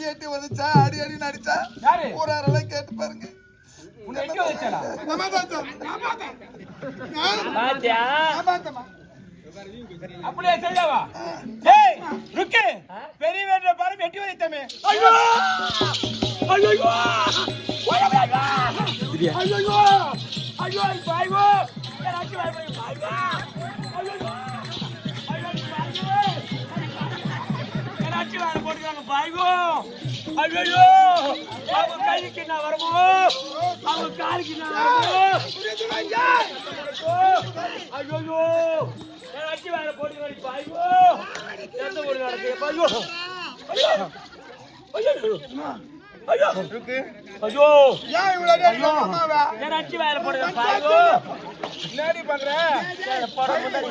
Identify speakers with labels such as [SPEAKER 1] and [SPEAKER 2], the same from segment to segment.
[SPEAKER 1] எட்டி வந்துச்சா அடி அடி நடிச்சா ஊராரெல்லாம் கேட்டு பாருங்க.
[SPEAKER 2] அப்படியே செய்யவா பெரிய வேண்டிய பாரு வெட்டி வைத்தமே. ஐயோ ஐயோ ஐயோ ஐயோ ஐயோ பாய்வோ போட்டுக்காங்க பாய்வோ. ஐயோ அவங்க கைக்கு நான் வரமோ அவங்க காலுக்கு நான் வரமோ. ஐயோ அடிச்சு வேற போட்டுக்காங்க பாய்வோ. எந்த ஒரு நடக்கு பாய்வோ. ஐயோ ஐயோ ஐயோ ஐயோ
[SPEAKER 1] ஏன் இவ்வளவு அடிக்க மாமாவா?
[SPEAKER 2] நான் அடிச்சு வேற போட்டுக்காங்க பாய்வோ.
[SPEAKER 1] என்னடி பண்ற?
[SPEAKER 2] போட முடியல.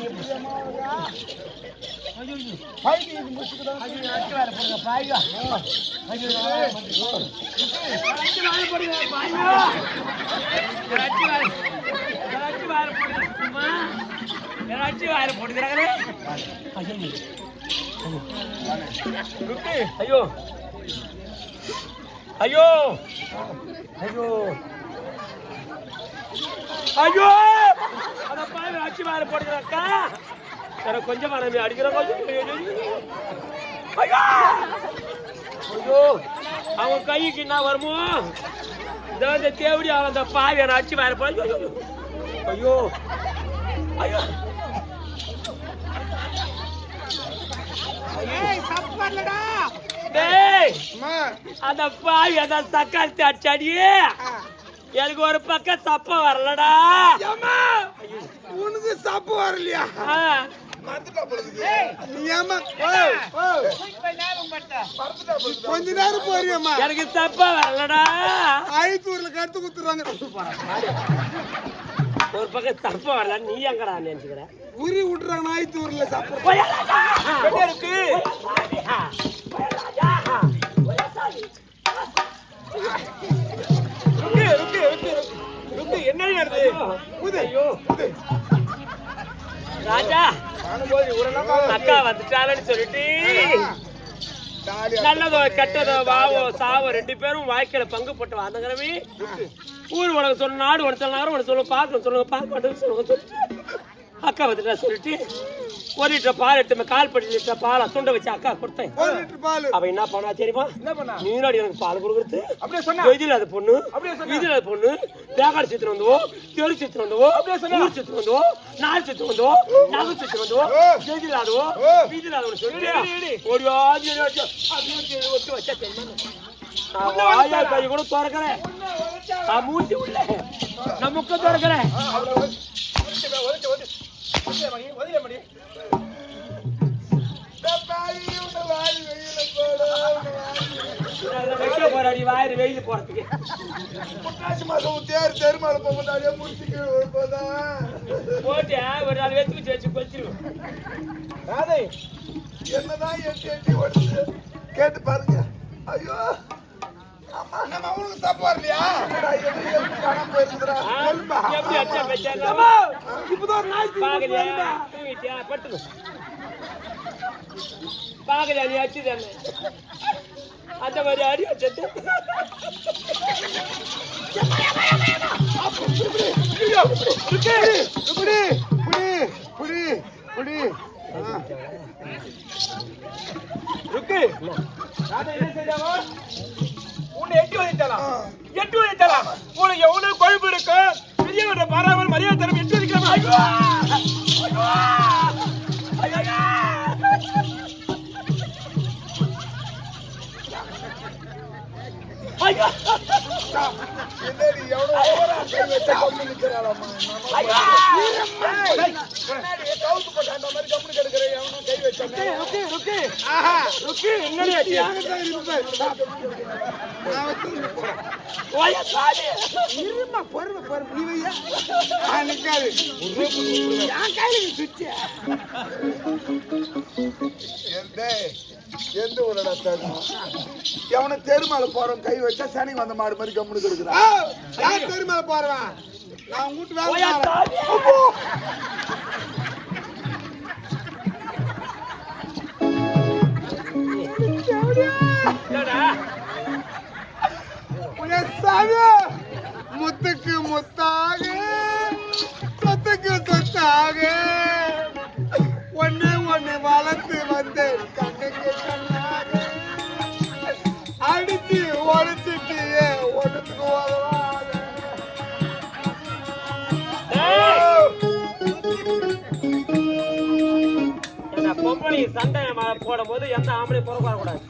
[SPEAKER 2] ஐயோ
[SPEAKER 1] பைக்கு இது முடிச்சுடா.
[SPEAKER 2] ஐயோ அடிச்சு வேற போட்டுக்காங்க பாய்வோ. ஐயோ அடிச்சு வேற போட்டுக்காங்க பாய்வோ. அடிச்சு வேற போட்டுக்காங்க. அடிச்சு வேற போட்டுக்கறாங்க. ஐயோ ஐயோ ஐயோ ஐயோ அத பாரு அடிச்சு வேற போட்டுக்கறாக்கா. சரி கொஞ்சம் மரமே அடிக்கிற கொஞ்சம். ஐயோ ஐயோ அவன் கைக்கு என்ன வருமோ இந்த தேவடி அவன் அந்த பாவி என்ன அடிச்சு வேற போய். ஐயோ ஐயோ அந்த பாவி அந்த சக்காத்தி அடிச்சாடியே எனக்கு ஒரு பக்கம் சப்ப வரலடா.
[SPEAKER 1] உனக்கு சப்பு வரலையா? கொஞ்ச நேரம் போறியம்மா.
[SPEAKER 2] எனக்கு சப்ப வரலடா.
[SPEAKER 1] ஆயத்தூர்ல கருத்து குத்துறாங்க.
[SPEAKER 2] ஒரு பக்கம் சப்ப வரல. நீ எங்கடா நினைச்சுக்கிற?
[SPEAKER 1] உரி விட்டுறாங்க ஆயத்தூர்ல சப்பு
[SPEAKER 2] இருக்கு. என்ன நடக்குது? ராஜா அக்கா வந்துட்டாலன்னு சொல்லிட்டு நல்லதோ கெட்டதோ வாவோ சாவோ ரெண்டு பேரும் வாழ்க்கையில பங்கு போட்டு வாந்தங்கிறவி ஊர் உனக்கு சொல்ல நாடு உனக்கு சொன்னாரு உனக்கு சொல்லுங்க பார்க்க சொல்லுங்க பார்க்க மாட்டேன்னு சொல்லுங்க சொல்லிட்டு அக்கா வந்துட்டா சொல்லிட்டு 1 லிட்டர் பால் எடுத்து கால் படி லிட்டர் பால் சுண்ட வச்சு அக்கா கொடுத்தேன்.
[SPEAKER 1] 1 லிட்டர் பால்
[SPEAKER 2] அவ என்ன பண்ணா தெரியுமா? நீனாடி எனக்கு பால் கொடுக்குறது
[SPEAKER 1] அப்படியே சொன்னா
[SPEAKER 2] இதுல அது பொண்ணு இதுல அது பொண்ணு தேங்காய் சித்திரம் வந்தவோ தெரு சித்திரம் வந்தவோ ஊர் சித்திரம் வந்தவோ நாலு சித்திரம் வந்தவோ நகை சித்திரம் வந்தவோ ஜெயில ஆடுவோ வீதியில் ஆடுவோம் சொல்லிட்டு ஓடியாதி அப்படியே ஒட்டு வச்சா தெரியுமா? வாயா கை கூட திறக்கிறேன். நான் மூச்சு உள்ள நான் முக்க திறக்கிறேன். போராடி வாயிறு வெயில் போறதுக்கு
[SPEAKER 1] தெருமால போட்டாலே முடிச்சுக்கு
[SPEAKER 2] போட்டு ஒரு நாள் வெச்சு வச்சு கொச்சிருவோம்.
[SPEAKER 1] என்னதான் எட்டி எட்டி ஓடுது கேட்டு பாருங்க. ஐயோ நம்ம அவனுக்கு தப்பு வரலையா?
[SPEAKER 2] பாக்கலையா நீ அடிச்சு அந்த மாதிரி அடி வச்சது. எட்டு வைத்தலாம் உனக்கு எவ்வளவு கொழுப்பு இருக்கு பெரியவரை பராமல் மரியாதை தரம் எட்டு வைக்கலாம்.
[SPEAKER 1] எந்த ஒரு எவனை தெருமால போறவன் கை வச்சா சனி வந்த மாடு மாதிரி கம்முனு கொடுக்குறான். தெருமால போறவன் நான் உங்ககிட்ட வேலை
[SPEAKER 2] மாலை போடும் போது எந்த ஆம்பளை புறக்க வரக்கூடாது